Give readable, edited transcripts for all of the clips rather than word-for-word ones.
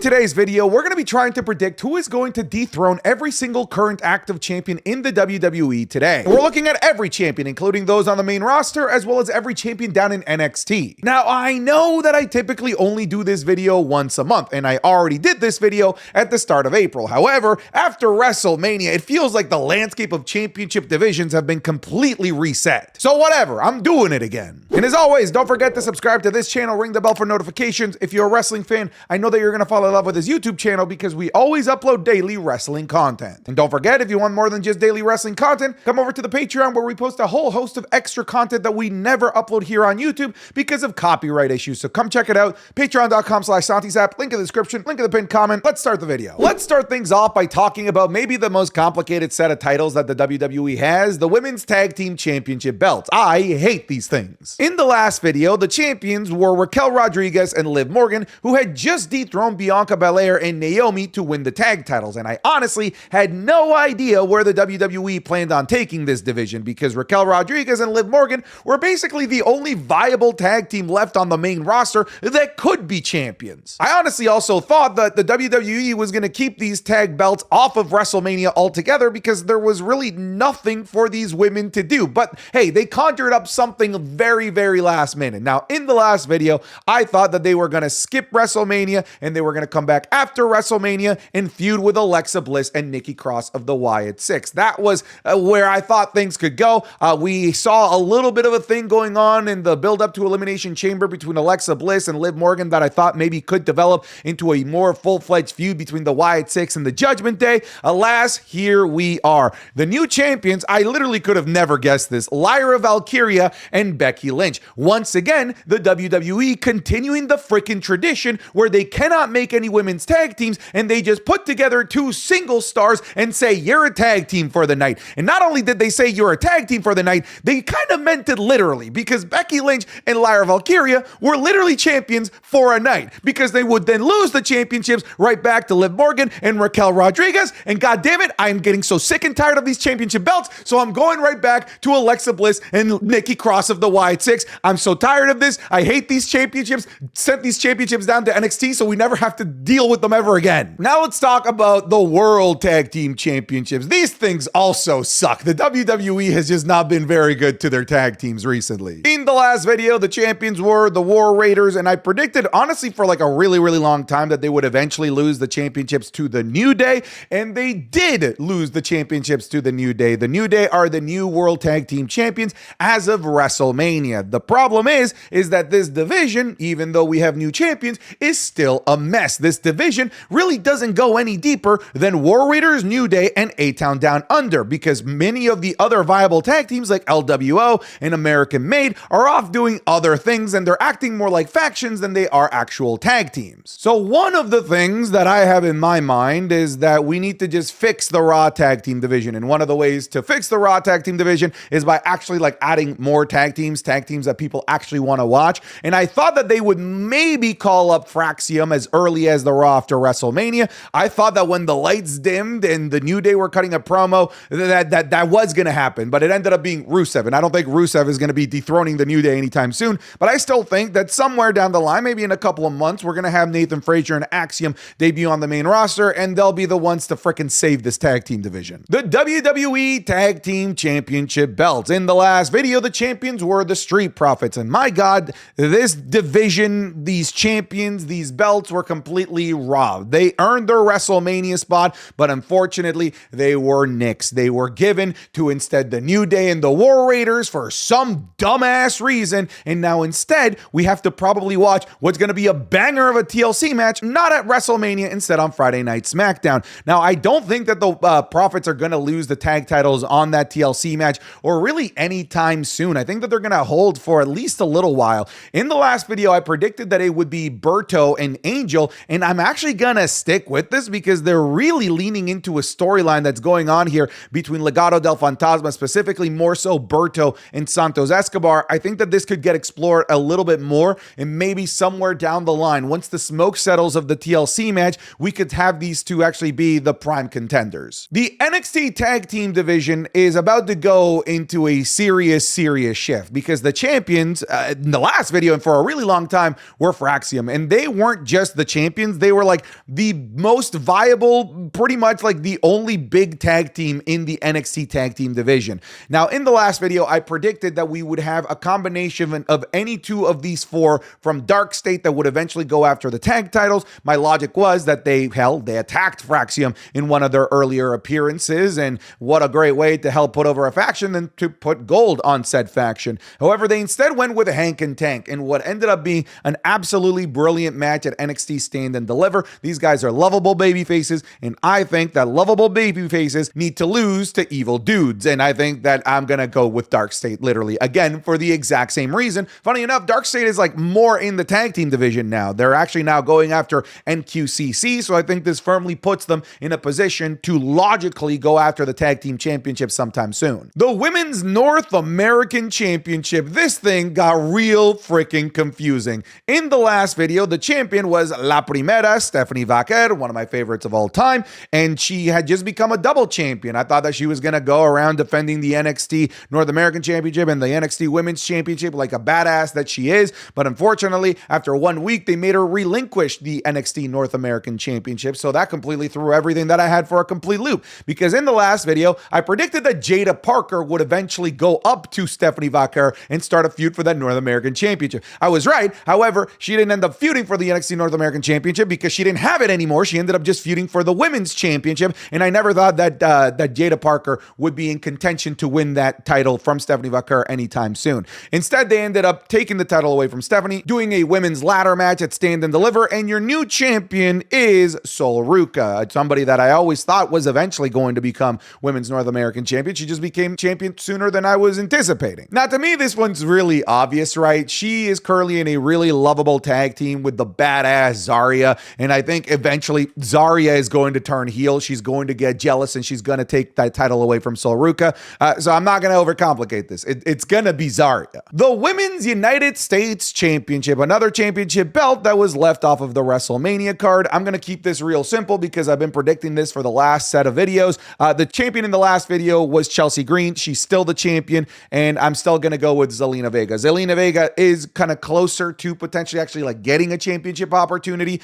In today's video, we're going to be trying to predict who is going to dethrone every single current active champion in the WWE today. We're looking at every champion, including those on the main roster, as well as every champion down in NXT. Now, I know that I typically only do this video once a month, and I already did this video at the start of April. However, after WrestleMania, it feels like the landscape of championship divisions have been completely reset. So whatever, I'm doing it again. And as always, don't forget to subscribe to this channel, ring the bell for notifications. If you're a wrestling fan, I know that you're going to fall in love with this YouTube channel because we always upload daily wrestling content. And don't forget, if you want more than just daily wrestling content, come over to the Patreon where we post a whole host of extra content that we never upload here on YouTube because of copyright issues. So come check it out. Patreon.com/SantiZap, link in the description, link in the pinned comment. Let's start the video. Let's start things off by talking about maybe the most complicated set of titles that the WWE has, the Women's Tag Team Championship belts. I hate these things. In the last video, the champions were Raquel Rodriguez and Liv Morgan, who had just dethroned Bianca Belair and Naomi to win the tag titles, and I honestly had no idea where the WWE planned on taking this division because Raquel Rodriguez and Liv Morgan were basically the only viable tag team left on the main roster that could be champions. I honestly also thought that the WWE was going to keep these tag belts off of WrestleMania altogether because there was really nothing for these women to do, but hey, they conjured up something very, very last minute. Now, in the last video, I thought that they were going to skip WrestleMania and they were going to come back after WrestleMania and feud with Alexa Bliss and Nikki Cross of the Wyatt Six. That was where I thought things could go. We saw a little bit of a thing going on in the build-up to Elimination Chamber between Alexa Bliss and Liv Morgan that I thought maybe could develop into a more full-fledged feud between the Wyatt Six and the Judgment Day. Alas, here we are. The new champions, I literally could have never guessed this, Lyra Valkyria and Becky Lynch. Once again, the WWE continuing the freaking tradition where they cannot make any women's tag teams and they just put together two single stars and say, you're a tag team for the night. And not only did they say you're a tag team for the night, they kind of meant it literally because Becky Lynch and Lyra Valkyria were literally champions for a night because they would then lose the championships right back to Liv Morgan and Raquel Rodriguez. And God damn it, I'm getting so sick and tired of these championship belts. So I'm going right back to Alexa Bliss and Nikki Cross of the Wyatt Six. I'm so tired of this. I hate these championships. Sent these championships down to NXT so we never have to deal with them ever again. Now let's talk about the World Tag Team Championships. These things also suck. The WWE has just not been very good to their tag teams recently. In the last video, the champions were the War Raiders, and I predicted, honestly, for like a really, really long time that they would eventually lose the championships to the New Day, and they did lose the championships to the New Day. The New Day are the new World Tag Team Champions as of WrestleMania. The problem is that this division, even though we have new champions, is still a mess. This division really doesn't go any deeper than War Raiders, New Day, and A-Town Down Under because many of the other viable tag teams like LWO and American Made are off doing other things and they're acting more like factions than they are actual tag teams. So one of the things that I have in my mind is that we need to just fix the Raw Tag Team division, and one of the ways to fix the Raw Tag Team division is by actually like adding more tag teams that people actually want to watch. And I thought that they would maybe call up Fraxium as early as the Raw after WrestleMania. I thought that when the lights dimmed and the New Day were cutting a promo, that was going to happen, but it ended up being Rusev, and I don't think Rusev is going to be dethroning the New Day anytime soon, but I still think that somewhere down the line, maybe in a couple of months, we're going to have Nathan Frazier and Axiom debut on the main roster, and they'll be the ones to frickin' save this tag team division. The WWE Tag Team Championship belts. In the last video, the champions were the Street Profits, and my God, this division, these champions, these belts were completely robbed. They earned their WrestleMania spot, but unfortunately, they were nixed. They were given to instead the New Day and the War Raiders for some dumbass reason, and now instead, we have to probably watch what's going to be a banger of a TLC match, not at WrestleMania, instead on Friday Night SmackDown. Now, I don't think that the Profits are going to lose the tag titles on that TLC match, or really anytime soon. I think that they're going to hold for at least a little while. In the last video, I predicted that it would be Berto and Angel, and I'm actually going to stick with this because they're really leaning into a storyline that's going on here between Legado del Fantasma, specifically more so Berto and Santos Escobar. I think that this could get explored a little bit more, and maybe somewhere down the line, once the smoke settles of the TLC match, we could have these two actually be the prime contenders. The NXT Tag Team division is about to go into a serious shift because the champions in the last video and for a really long time were Fraxium, and they weren't just the champions champions. They were like the most viable, pretty much like the only big tag team in the NXT Tag Team division. Now, in the last video, I predicted that we would have a combination of any two of these four from Dark State that would eventually go after the tag titles. My logic was that they attacked Fraxium in one of their earlier appearances, and what a great way to help put over a faction than to put gold on said faction. However, they instead went with Hank and Tank in what ended up being an absolutely brilliant match at NXT Stand and Deliver. These guys are lovable baby faces, and I think that lovable baby faces need to lose to evil dudes, and I think that I'm gonna go with Dark State, literally, again, for the exact same reason. Funny enough, Dark State is like more in the tag team division now. They're actually now going after NQCC, so I think this firmly puts them in a position to logically go after the Tag Team Championship sometime soon. The Women's North American Championship, this thing got real freaking confusing. In the last video, the champion was La Primera, Stephanie Vaquer, one of my favorites of all time, and she had just become a double champion. I thought that she was going to go around defending the NXT North American Championship and the NXT Women's Championship like a badass that she is, but unfortunately, after 1 week, they made her relinquish the NXT North American Championship, so that completely threw everything that I had for a complete loop, because in the last video, I predicted that Jada Parker would eventually go up to Stephanie Vaquer and start a feud for that North American Championship. I was right. However, she didn't end up feuding for the NXT North American Championship because she didn't have it anymore. She ended up just feuding for the Women's Championship, and I never thought that that Jada Parker would be in contention to win that title from Stephanie Vaquer anytime soon. Instead, they ended up taking the title away from Stephanie, doing a women's ladder match at Stand and Deliver, and your new champion is Sol Ruca, somebody that I always thought was eventually going to become Women's North American Champion. She just became champion sooner than I was anticipating. Now, to me, this one's really obvious, right? She is currently in a really lovable tag team with the badass Zarya, and I think eventually Zarya is going to turn heel. She's going to get jealous, and she's going to take that title away from Sol Ruca. So I'm not going to overcomplicate this. It's going to be Zarya. The Women's United States Championship, another championship belt that was left off of the WrestleMania card. I'm going to keep this real simple because I've been predicting this for the last set of videos. The champion in the last video was Chelsea Green. She's still the champion, and I'm still going to go with Zelina Vega. Zelina Vega is kind of closer to potentially actually like getting a championship opportunity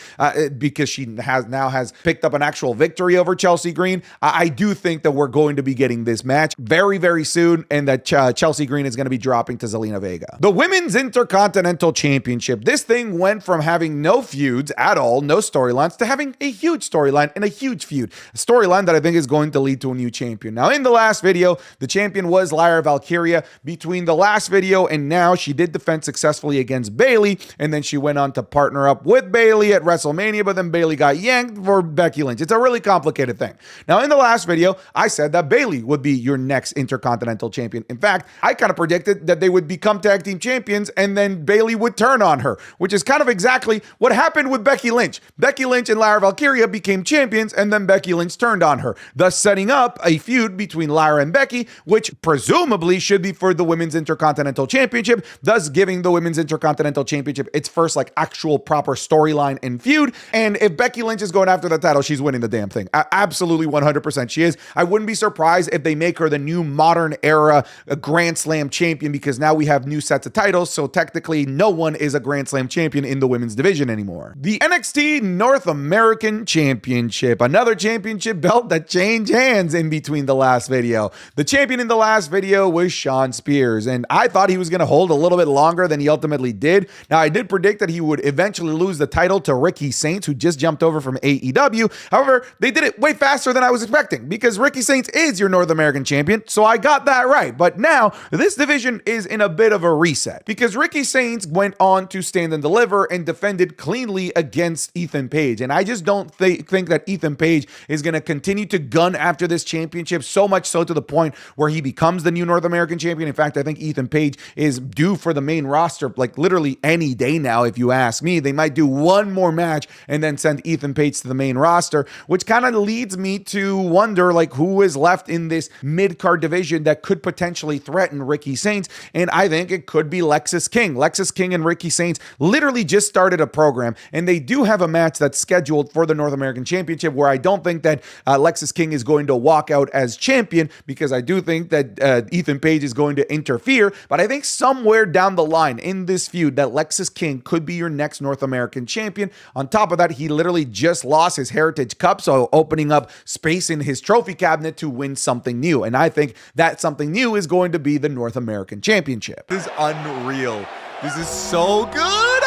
because she has picked up an actual victory over Chelsea Green. I do think that we're going to be getting this match very, very soon, and that Chelsea Green is going to be dropping to Zelina Vega. The Women's Intercontinental Championship. This thing went from having no feuds at all, no storylines, to having a huge storyline and a huge feud. A storyline that I think is going to lead to a new champion. Now, in the last video, the champion was Lyra Valkyria. Between the last video and now, she did defend successfully against Bayley, and then she went on to partner up with Bayley at WrestleMania, but then Bayley got yanked for Becky Lynch. It's a really complicated thing. Now, in the last video, I said that Bayley would be your next Intercontinental Champion. In fact, I kind of predicted that they would become tag team champions and then Bayley would turn on her, which is kind of exactly what happened with Becky Lynch. Becky Lynch and Lyra Valkyria became champions, and then Becky Lynch turned on her, thus setting up a feud between Lyra and Becky, which presumably should be for the Women's Intercontinental Championship, thus giving the Women's Intercontinental Championship its first like actual proper storyline and feud. And if Becky Lynch is going after the title, she's winning the damn thing. Absolutely 100% she is. I wouldn't be surprised if they make her the new modern era Grand Slam champion, because now we have new sets of titles, so technically no one is a Grand Slam champion in the women's division anymore. The NXT North American Championship, another championship belt that changed hands in between the last video. The champion in the last video was Shawn Spears, and I thought he was going to hold a little bit longer than he ultimately did. Now, I did predict that he would eventually lose the title to Ricky Saints, who just jumped over from AEW. However, they did it way faster than I was expecting, because Ricky Saints is your North American champion, so I got that right. But now, this division is in a bit of a reset, because Ricky Saints went on to Stand and Deliver and defended cleanly against Ethan Page, and I just don't think that Ethan Page is going to continue to gun after this championship, so much so to the point where he becomes the new North American champion. In fact, I think Ethan Page is due for the main roster like literally any day now, if you ask me. They might do one more match and then send Ethan Page to the main roster, which kind of leads me to wonder like who is left in this mid-card division that could potentially threaten Ricky Saints, and I think it could be Lexis King. Lexis King and Ricky Saints literally just started a program, and they do have a match that's scheduled for the North American Championship, where I don't think that Lexis King is going to walk out as champion, because I do think that Ethan Page is going to interfere, but I think somewhere down the line in this feud that Lexis King could be your next North American champion, On top of that, he literally just lost his Heritage Cup, so opening up space in his trophy cabinet to win something new. And I think that something new is going to be the North American Championship. This is unreal. This is so good.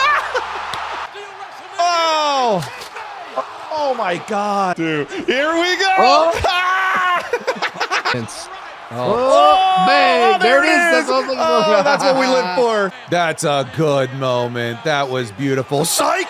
Oh my God. Dude, here we go. Man, there it is. That's what we live for. That's a good moment. That was beautiful. Psych!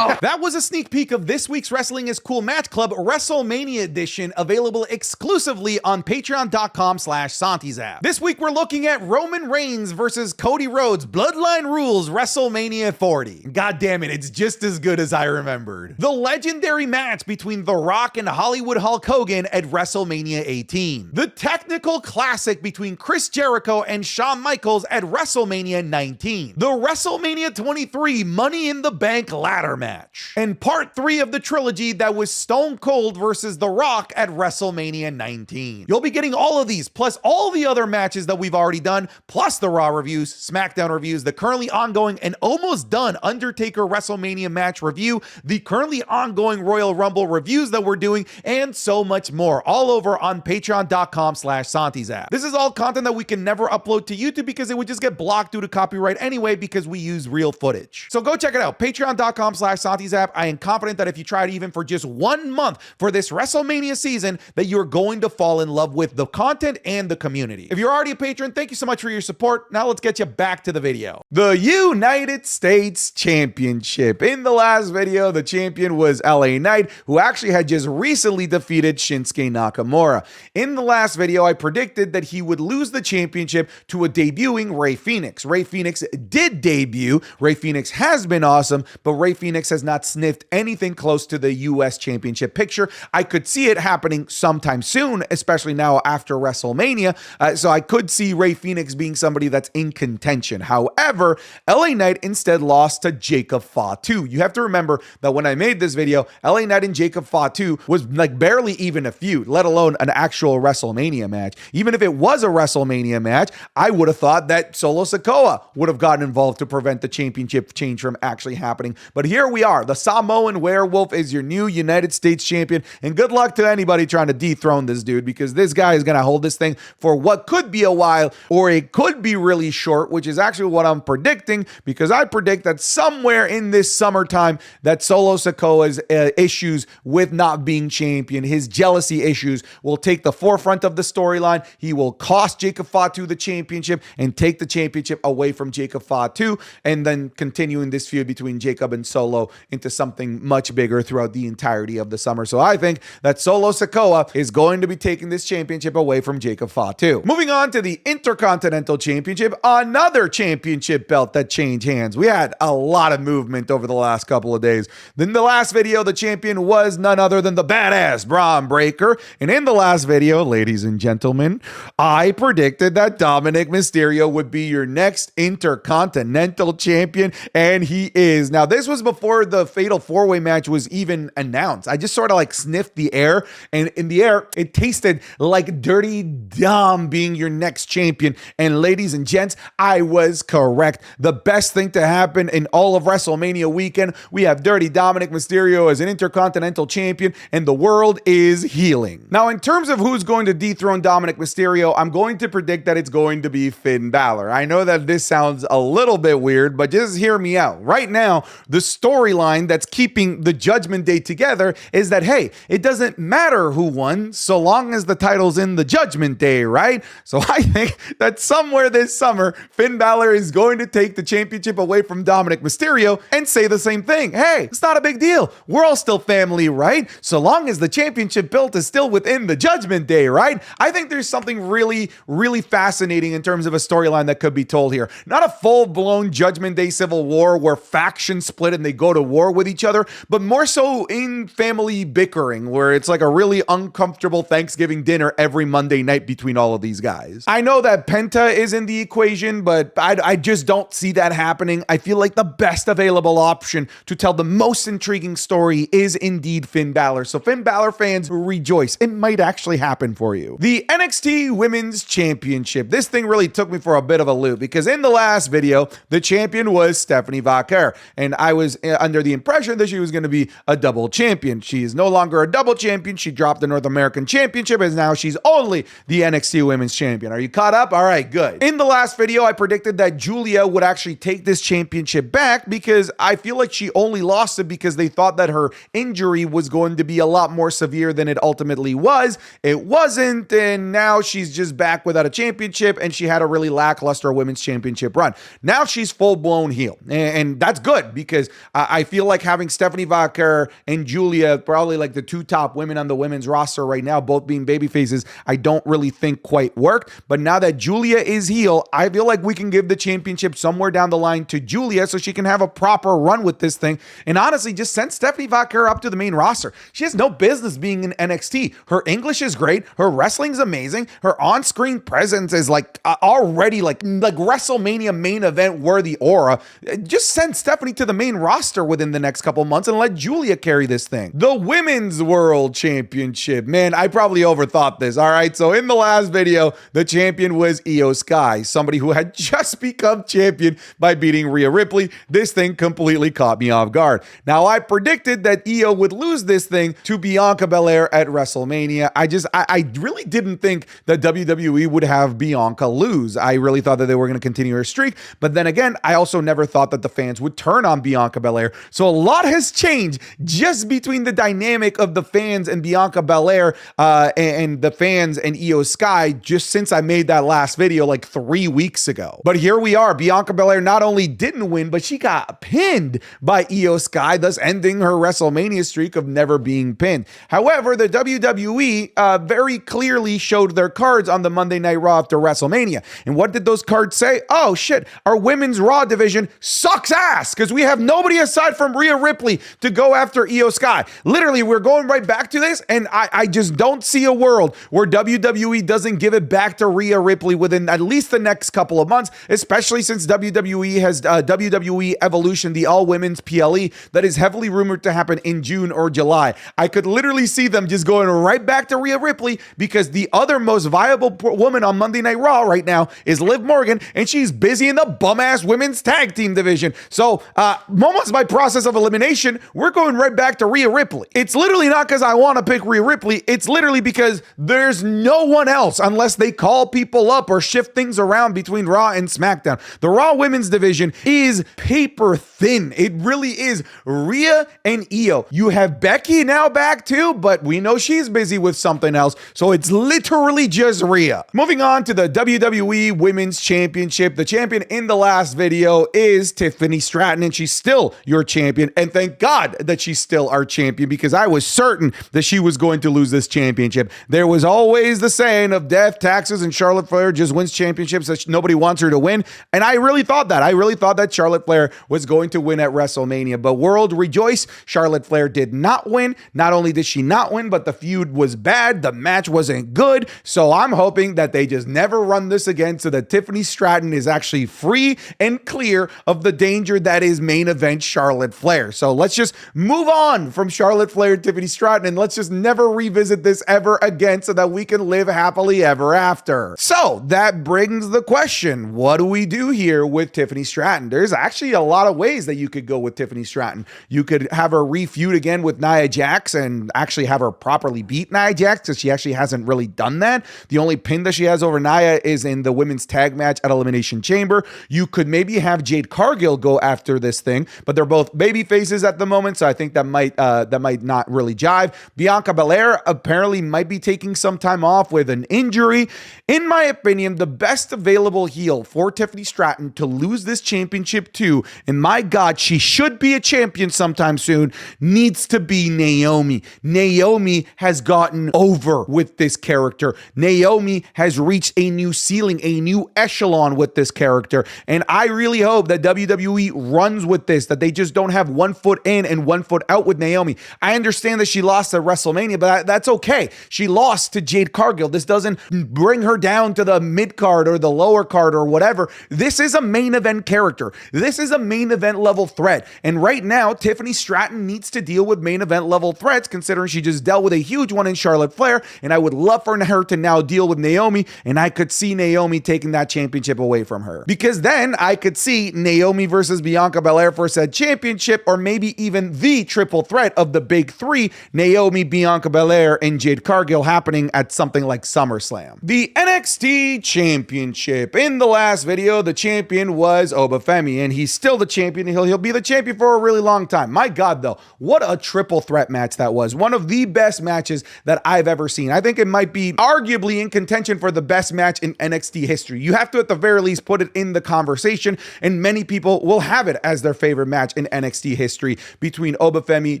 That was a sneak peek of this week's Wrestling is Cool Match Club WrestleMania edition, available exclusively on patreon.com/SantiZap. This week we're looking at Roman Reigns versus Cody Rhodes, Bloodline Rules WrestleMania 40. God damn it, it's just as good as I remembered. The legendary match between The Rock and Hollywood Hulk Hogan at WrestleMania 18. The technical classic between Chris Jericho and Shawn Michaels at WrestleMania 19. The WrestleMania 23 Money in the Bank ladder match. And part 3 of the trilogy that was Stone Cold versus The Rock at WrestleMania 19. You'll be getting all of these, plus all the other matches that we've already done, plus the Raw reviews, SmackDown reviews, the currently ongoing and almost done Undertaker WrestleMania match review, the currently ongoing Royal Rumble reviews that we're doing, and so much more, all over on patreon.com/SantiZap. This is all content that we can never upload to YouTube because it would just get blocked due to copyright anyway because we use real footage. So go check it out, patreon.com/SantiZap. I am confident that if you try it even for just 1 month for this WrestleMania season, that you're going to fall in love with the content and the community. If you're already a patron, thank you so much for your support. Now let's get you back to the video. The United States Championship. In the last video, the champion was LA Knight, who actually had just recently defeated Shinsuke Nakamura. In the last video, I predicted that he would lose the championship to a debuting Rey Fenix. Rey Fenix did debut. Rey Fenix has been awesome, but Rey Fenix has not sniffed anything close to the US Championship picture. I could see it happening sometime soon, especially now after WrestleMania. So I could see Rey Fenix being somebody that's in contention. However, LA Knight instead lost to Jacob Fatu. You have to remember that when I made this video, LA Knight and Jacob Fatu was like barely even a feud, let alone an actual WrestleMania match. Even if it was a WrestleMania match, I would have thought that Solo Sikoa would have gotten involved to prevent the championship change from actually happening. But here we are. The Samoan Werewolf is your new United States champion. And good luck to anybody trying to dethrone this dude, because this guy is going to hold this thing for what could be a while, or it could be really short, which is actually what I'm predicting, because I predict that somewhere in this summertime that Solo Sikoa's issues with not being champion, his jealousy issues, will take the forefront of the storyline. He will cost Jacob Fatu the championship and take the championship away from Jacob Fatu, and then continuing this feud between Jacob and Solo into something much bigger throughout the entirety of the summer. So I think that Solo Sikoa is going to be taking this championship away from Jacob Fatu. Moving on to the Intercontinental Championship, another championship belt that changed hands. We had a lot of movement over the last couple of days. In the last video, the champion was none other than the badass Braun Breaker. And in the last video, ladies and gentlemen, I predicted that Dominic Mysterio would be your next Intercontinental Champion, and he is. Now, this was before the Fatal 4-Way match was even announced. I just sort of like sniffed the air, and in the air, it tasted like Dirty Dom being your next champion. And ladies and gents, I was correct. The best thing to happen in all of WrestleMania weekend, we have Dirty Dominic Mysterio as an Intercontinental Champion, and the world is healing. Now, in terms of who's going to dethrone Dominic Mysterio, I'm going to predict that it's going to be Finn Balor. I know that this sounds a little bit weird, but just hear me out. Right now, the storyline that's keeping the Judgment Day together is that, hey, it doesn't matter who won so long as the title's in the Judgment Day, right? So I think that somewhere this summer, Finn Balor is going to take the championship away from Dominic Mysterio and say the same thing. Hey, it's not a big deal. We're all still family, right? So long as the championship belt is still within the Judgment Day, right? I think there's something really, really fascinating in terms of a storyline that could be told here. Not a full-blown Judgment Day Civil War where factions split and they go to war with each other, but more so in family bickering, where it's like a really uncomfortable Thanksgiving dinner every Monday night between all of these guys. I know that Penta is in the equation, but I just don't see that happening. I feel like the best available option to tell the most intriguing story is indeed Finn Balor. So Finn Balor fans, rejoice. It might actually happen for you. The NXT NXT Women's Championship. This thing really took me for a bit of a loop because in the last video, the champion was Stephanie Vaquer, and I was under the impression that she was going to be a double champion. She is no longer a double champion. She dropped the North American Championship, and now she's only the NXT Women's Champion. Are you caught up? All right, good. In the last video, I predicted that Julia would actually take this championship back because I feel like she only lost it because they thought that her injury was going to be a lot more severe than it ultimately was. It wasn't, and now she's just back without a championship, and she had a really lackluster women's championship run. Now she's full-blown heel, and that's good because I feel like having Stephanie Vaquer and Julia, probably like the two top women on the women's roster right now, both being babyfaces, I don't really think quite worked. But now that Julia is heel, I feel like we can give the championship somewhere down the line to Julia so she can have a proper run with this thing. And honestly, just send Stephanie Vaquer up to the main roster. She has no business being in NXT. Her English is great. Her wrestling's amazing. Her on-screen presence is like already like WrestleMania main event worthy aura. Just send Stephanie to the main roster within the next couple months and let Julia carry this thing. The Women's World Championship. Man, I probably overthought this. All right, so in the last video, the champion was Io Sky, somebody who had just become champion by beating Rhea Ripley. This thing completely caught me off guard. Now, I predicted that Io would lose this thing to Bianca Belair at WrestleMania. I really didn't think that WWE would have Bianca lose. I really thought that they were going to continue her streak, but then again, I also never thought that the fans would turn on Bianca Belair. So a lot has changed just between the dynamic of the fans and Bianca Belair and the fans and Io Sky just since I made that last video like 3 weeks ago. But here we are. Bianca Belair not only didn't win, but she got pinned by Io Sky, thus ending her WrestleMania streak of never being pinned. However, the WWE very clearly showed their cards on the Monday Night Raw after WrestleMania. And what did those cards say? Oh shit, our women's Raw division sucks ass because we have nobody aside from Rhea Ripley to go after Io Sky. Literally, we're going right back to this, and I just don't see a world where WWE doesn't give it back to Rhea Ripley within at least the next couple of months, especially since WWE has WWE Evolution, the all-women's PLE, that is heavily rumored to happen in June or July. I could literally see them just going right back to Rhea Ripley because the other most viable woman on Monday Night Raw right now is Liv Morgan, and she's busy in the bum-ass women's tag team division. So, almost by process of elimination, we're going right back to Rhea Ripley. It's literally not because I want to pick Rhea Ripley. It's literally because there's no one else unless they call people up or shift things around between Raw and SmackDown. The Raw women's division is paper thin. It really is. Rhea and Io. You have Becky now back too, but we know she's busy with something else. So it's literally just Rhea. Moving on to the WWE Women's Championship. The champion in the last video is Tiffany Stratton, and she's still your champion. And thank God that she's still our champion because I was certain that she was going to lose this championship. There was always the saying of death, taxes, and Charlotte Flair just wins championships that nobody wants her to win. And I really thought that. I really thought that Charlotte Flair was going to win at WrestleMania. But world rejoice, Charlotte Flair did not win. Not only did she not win, but the feud was bad. The match wasn't good. So I'm hoping that they just never run this again so that Tiffany Stratton is actually free and clear of the danger that is main event Charlotte Flair. So let's just move on from Charlotte Flair and Tiffany Stratton, and let's just never revisit this ever again so that we can live happily ever after. So that brings the question, what do we do here with Tiffany Stratton? There's actually a lot of ways that you could go with Tiffany Stratton. You could have her refeud again with Nia Jax and actually have her properly beat Nia Jax because she actually hasn't really done that. The only pin that she has over Nia is in the women's tag match at Elimination Chamber. You could maybe have Jade Cargill go after this thing, but they're both baby faces at the moment, so I think that might not really jive. Bianca Belair apparently might be taking some time off with an injury. In my opinion, the best available heel for Tiffany Stratton to lose this championship to, and my God, she should be a champion sometime soon, needs to be Naomi. Naomi has gotten over with this character. Naomi has reached a new ceiling, a new echelon with this character, and I really hope that WWE runs with this, that they just don't have one foot in and one foot out with Naomi. I understand that she lost at WrestleMania, but that's okay. She lost to Jade Cargill. This doesn't bring her down to the mid card or the lower card or whatever. This is a main event character. This is a main event level threat. And right now, Tiffany Stratton needs to deal with main event level threats, considering she just dealt with a huge one in Charlotte Flair. And I would love for her to can now deal with Naomi, and I could see Naomi taking that championship away from her. Because then I could see Naomi versus Bianca Belair for said championship, or maybe even the triple threat of the big three, Naomi, Bianca Belair, and Jade Cargill, happening at something like SummerSlam. The NXT Championship. In the last video, the champion was Obafemi, and he's still the champion. He'll be the champion for a really long time. My God, though, what a triple threat match that was. One of the best matches that I've ever seen. I think it might be arguably in contention for the best match in NXT history. You have to, at the very least, put it in the conversation, and many people will have it as their favorite match in NXT history between Obafemi,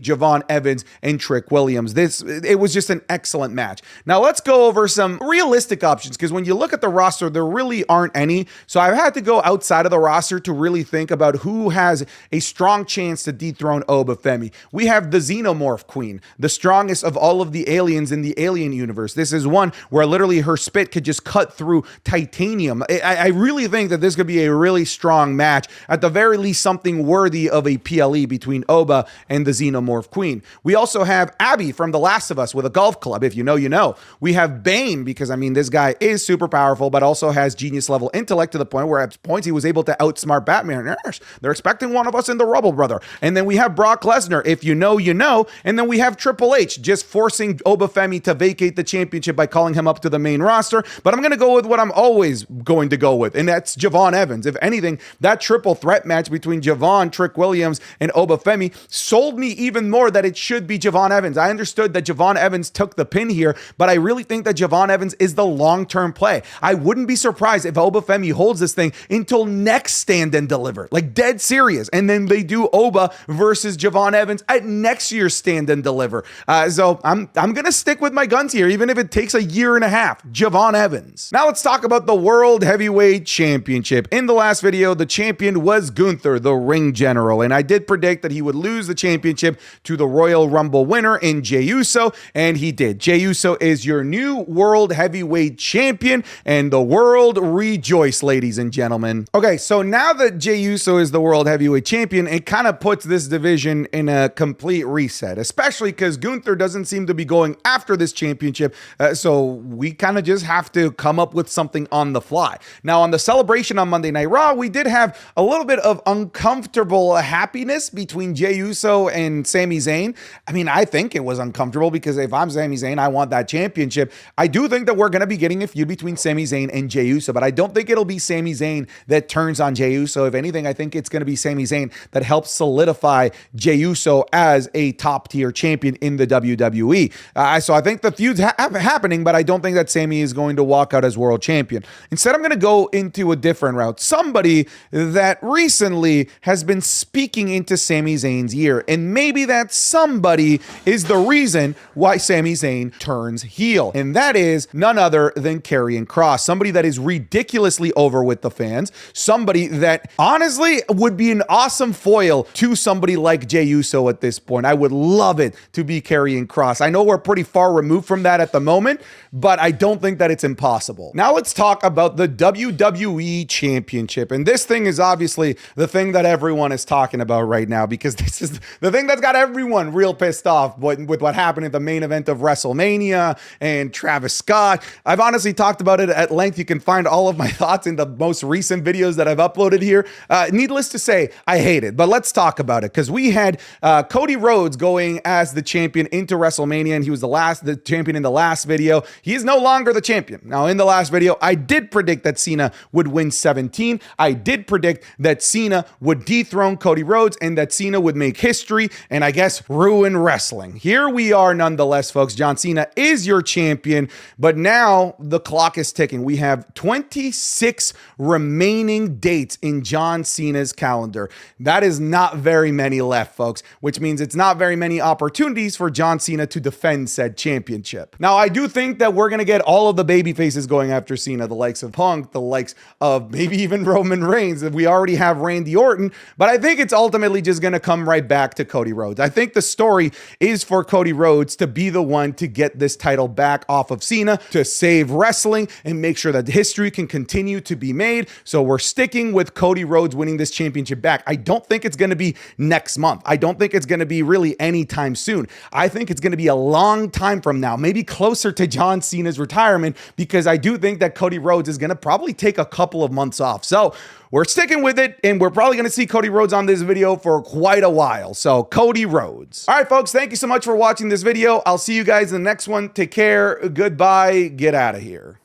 Javon Evans, and Trick Williams. It was just an excellent match. Now let's go over some realistic options, because when you look at the roster, there really aren't any. So I've had to go outside of the roster to really think about who has a strong chance to dethrone Obafemi. We have the Xenomorph Queen, the strongest of all of the aliens in the Alien universe. This is one where literally her spit could just cut through titanium. I really think that this could be a really strong match. At the very least, something worthy of a PLE between Oba and the Xenomorph Queen. We also have Abby from The Last of Us with a golf club. If you know, you know. We have Bane, because I mean, this guy is super powerful, but also has genius level intellect to the point where at points he was able to outsmart Batman. Yes, they're expecting one of us in the rubble, brother. And then we have Brock Lesnar. If you know, you know. And then we have Triple H just forcing Obafemi to vacate the championship by calling him up to the main roster. But I'm going to go with what I'm always going to go with, and that's Javon Evans. If anything, that triple threat match between Javon, Trick Williams, and Obafemi sold me even more that it should be Javon Evans. I understood that Javon Evans took the pin here, but I really think that Javon Evans is the long-term play. I wouldn't be surprised if Obafemi holds this thing until next Stand and Deliver, like dead serious. And then they do Oba versus Javon Evans at next year's Stand and Deliver. So I'm going to stick with my guns here, even if it takes a year and a half. Javon Evans. Now let's talk about the World Heavyweight Championship. In the last video, the champion was Gunther, the ring general, and I did predict that he would lose the championship to the Royal Rumble winner in Jey Uso, and he did. Jey Uso is your new World Heavyweight Champion, and the world rejoice, ladies and gentlemen. Okay, so now that Jey Uso is the World Heavyweight Champion, it kind of puts this division in a complete reset, especially because Gunther doesn't seem to be going after this championship, so we kind of just have to come up with something on the fly. Now, on the celebration on Monday Night Raw, we did have a little bit of uncomfortable happiness between Jey Uso and Sami Zayn. I mean, I think it was uncomfortable because if I'm Sami Zayn, I want that championship. I do think that we're going to be getting a feud between Sami Zayn and Jey Uso, but I don't think it'll be Sami Zayn that turns on Jey Uso. If anything, I think it's going to be Sami Zayn that helps solidify Jey Uso as a top tier champion in the WWE. So I think the feud's happening, but I don't think that Sami is going to walk out as world champion. Instead, I'm going to go into a different route. Somebody that recently has been speaking into Sami Zayn's ear, and maybe that somebody is the reason why Sami Zayn turns heel, and that is none other than Karrion Kross, somebody that is ridiculously over with the fans, somebody that honestly would be an awesome foil to somebody like Jey Uso at this point. I would love it to be Karrion Kross. I know we're pretty far removed from that at the moment, but I don't think that it's impossible. Now let's talk about the WWE Championship, and this thing is obviously the thing that everyone is talking about right now, because this is the thing that's got everyone real pissed off with what happened at the main event of WrestleMania and Travis Scott. I've honestly talked about it at length. You can find all of my thoughts in the most recent videos that I've uploaded here. Needless to say, I hate it, but let's talk about it, because we had Cody Rhodes going as the champion into WrestleMania, and he was the champion in the last video. He is no longer the champion. Now, in the last video, I did predict that Cena would win 17. I did predict that Cena would dethrone Cody Rhodes and that Cena would make history and I guess ruin wrestling. Here we are nonetheless, folks. John Cena is your champion, but now the clock is ticking. We have 26 remaining dates in John Cena's calendar. That is not very many left, folks, which means it's not very many opportunities for John Cena to defend said championship. Now, I do think that we're going to get all of the baby faces going after Cena, the likes of Punk, the likes of maybe even Roman Reigns. We already have Randy Orton, but I think it's ultimately just going to come right back to Cody Rhodes. I think the story is for Cody Rhodes to be the one to get this title back off of Cena, to save wrestling and make sure that history can continue to be made. So we're sticking with Cody Rhodes winning this championship back. I don't think it's going to be next month. I don't think it's going to be really anytime soon. I think it's going to be a long time from now, maybe closer to John Cena's retirement, because I do think that Cody Rhodes is going to probably take a couple of months off. So we're sticking with it, and we're probably going to see Cody Rhodes on this video for quite a while. So Cody Rhodes. All right, folks, thank you so much for watching this video. I'll see you guys in the next one. Take care. Goodbye. Get out of here.